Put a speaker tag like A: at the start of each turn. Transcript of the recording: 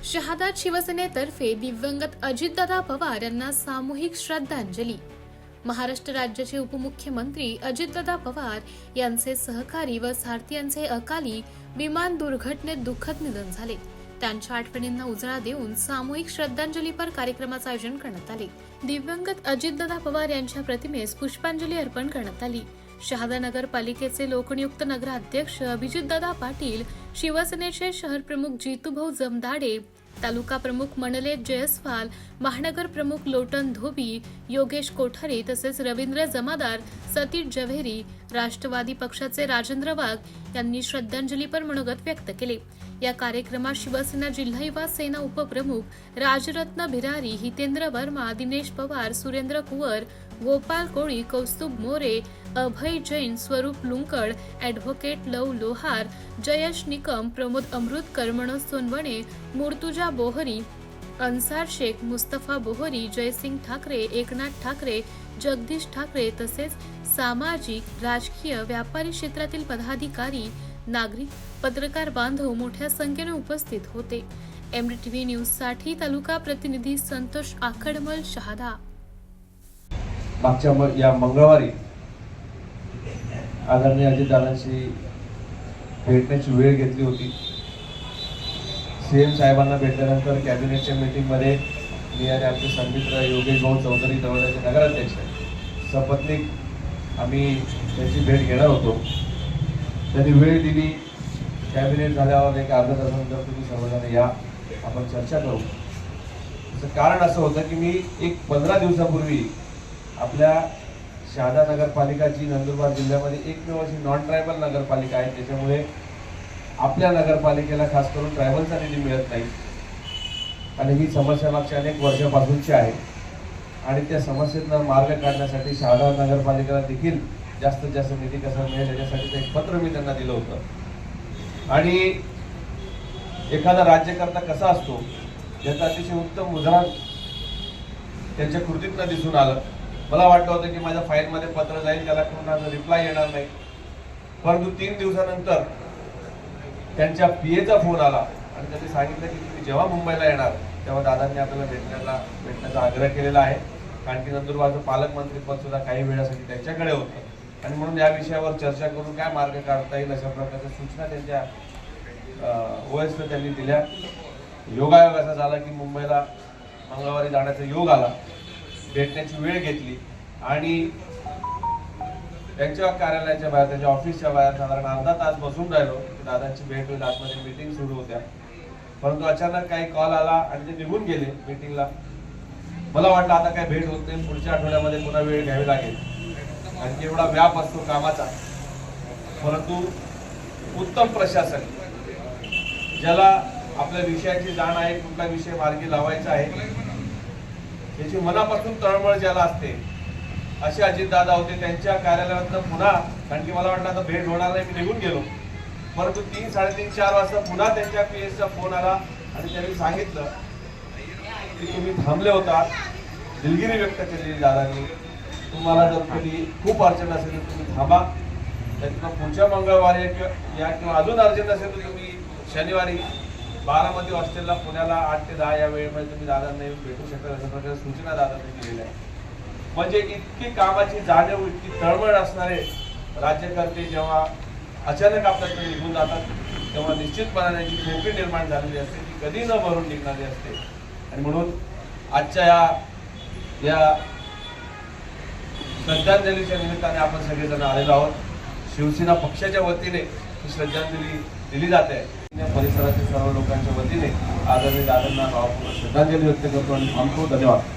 A: शहादात शिवसेनेतर्फे दिवंगत अजितदादा पवार यांना सामूहिक श्रद्धांजली। महाराष्ट्र राज्याचे उपमुख्यमंत्री अजितदादा पवार यांचे सहकारी व सारथी अकाली विमान दुर्घटनेत दुःखद निधन झाले। त्यांच्या आठवणींना उजाळा देऊन सामूहिक श्रद्धांजलीपर कार्यक्रमाचे आयोजन करण्यात आले। दिवंगत अजितदादा पवार यांच्या प्रतिमेस पुष्पांजली अर्पण करण्यात आली। शहादा नगरपालिकेचे लोकनियुक्त नगराध्यक्ष अभिजितदादा पाटील, शिवसेनेचे शहर प्रमुख जितूभाऊ जमदाडे, तालुका प्रमुख मनले जयस्वाल, महानगर प्रमुख लोटन धोबी, योगेश कोठारे तसेच रवींद्र जमादार, सतीश जव्हेरी, राष्ट्रवादी पक्षाचे राजेंद्र वाघ यांनी श्रद्धांजलीपर मनोगत व्यक्त केले। या कार्यक्रमात शिवसेना जिल्हा युवा सेना उपप्रमुख राजरत्न भिरारी, हितेंद्र वर्मा, दिनेश पवार, सुरेंद्र कुवर, गोपाल कोळी, कौस्तुभ मोरे, अभय जैन, स्वरूप लुंकड, ॲडव्होकेट लव लोहार, जयश निकम, प्रमोद अमृतकर, मनोज सोनवणे, मुर्तुजा बोहरी, अन्सार शेख, मुस्तफा बोहरी, जयसिंग ठाकरे, एकनाथ ठाकरे, जगदीश ठाकरे तसेच सामाजिक, राजकीय, व्यापारी क्षेत्रातील पदाधिकारी, नागरिक, पत्रकार बांधव मोठ्या संख्येने उपस्थित होते। MDTV न्यूज साठी तालुका प्रतिनिधी संतोष आखडमल, शहादा।
B: मागच्या या मंगळवारी आदरणीय अजितदादांशी भेटण्याची वेळ घेतली होती। सीएम साहेबांना भेटल्यानंतर कॅबिनेटच्या मीटिंग मध्ये मी आणि आमचे सन्मित्र योगेश भाऊ चौधरी दौंडाचे नगराध्यक्ष सपत्नीक आम्ही त्याची भेट घेणार होतो। त्यांनी वेळ दिली। कॅबिनेट झाल्यावर एक अर्धा तासानंतर तुम्ही सर्वजण या, आपण चर्चा करू। त्याचं कारण असं होतं की मी 15 दिवसापूर्वी आपल्या शहादा नगरपालिका जी नंदुरबार जिल्ह्यामध्ये एकमेव अशी नॉन ट्रायबल नगरपालिका आहे, त्याच्यामुळे आपल्या नगरपालिकेला खास करून ट्रायबलचा निधी मिळत नाही आणि ही समस्या मागच्या अनेक वर्षापासूनची आहे आणि त्या समस्येतून मार्ग काढण्यासाठी शहादा नगरपालिकेला देखील जास्तीत जास्त निधी कसा मिळेल याच्यासाठी एक पत्र मी त्यांना दिलं होतं। आणि एखादा राज्यकर्ता कसा असतो याचं अतिशय उत्तम उदाहरण त्यांच्या कृतीतनं दिसून आलं। मला वाटलं होतं की माझ्या फाईलमध्ये पत्र जाईल, त्याला कोणाचा रिप्लाय येणार नाही, परंतु 3 दिवसानंतर त्यांच्या पीएचा फोन आला आणि त्यांनी सांगितलं की तुम्ही जेव्हा मुंबईला येणार तेव्हा दादांनी आपल्याला भेटण्याचा आग्रह केलेला आहे, कारण की नंदुरबारचं पालकमंत्रीपद सुद्धा काही वेळासाठी त्यांच्याकडे होतं आणि म्हणून या विषयावर चर्चा करून काय मार्ग काढता येईल अशा प्रकारच्या सूचना त्यांच्या ओएसने त्यांनी दिल्या। योगायोग असा झाला की मुंबईला मंगळवारी जाण्याचा योग आला, भेटण्याची वेळ घेतली आणि त्यांच्या कार्यालयाच्या बाहेर, त्यांच्या ऑफिसच्या बाहेर साधारण अर्धा तास बसून राहिलो। दादांची भेट होईल, आतमध्ये मीटिंग सुरू होत्या, परंतु अचानक काही कॉल आला आणि ते निघून गेले मीटिंगला। मला वाटलं आता काय भेट होत नाही, पुढच्या आठवड्यामध्ये पुन्हा वेळ घ्यावी लागेल, आणि एवढा व्याप असतो कामाचा। परंतु उत्तम प्रशासन, ज्याला आपल्या विषयाची जाण आहे, कुठला विषय मार्गी लावायचा आहे, त्याची मनापासून तळमळ ज्याला असते, असे अजितदादा होते। त्यांच्या कार्यालयात पुन्हा, कारण की मला वाटलं आता भेट होणार नाही, मी निघून गेलो, परंतु 3, 3:30, 4 वाजता पुन्हा त्यांच्या पीएसचा फोन आला आणि त्यांनी सांगितलं की तुम्ही थांबले होता, दिलगिरी व्यक्त केलेली दादांनी, तुम्हाला जर कधी खूप अर्जंट असेल तर तुम्ही थांबा, त्यातून पुढच्या मंगळवारी या किंवा अजून अर्जंट असेल तर तुम्ही शनिवारी बारामती हॉस्टेलला पुण्याला 8 ते 10 या वेळेमध्ये तुम्ही दादांना येऊन भेटू शकता, अशा प्रकारे सूचना दादांनी दिलेल्या आहे। म्हणजे इतकी कामाची जाणीव, इतकी तळमळ असणारे राज्यकर्ते जेव्हा अचानक आपल्याकडे निघून जातात तेव्हा निश्चितपणाने जी खोकी निर्माण झालेली असते ती कधी न भरून निघणारी असते। आणि म्हणून आजच्या या श्रद्धांजलीच्या निमित्ताने आपण सगळेजण आलेलो आहोत। शिवसेना पक्षाच्या वतीने ही श्रद्धांजली दिली जाते। या परिसरातील सर्व लोकांच्या वतीने आदरणीय दादांना भावपूर्ण श्रद्धांजली व्यक्त करतो आणि थांबतो। धन्यवाद।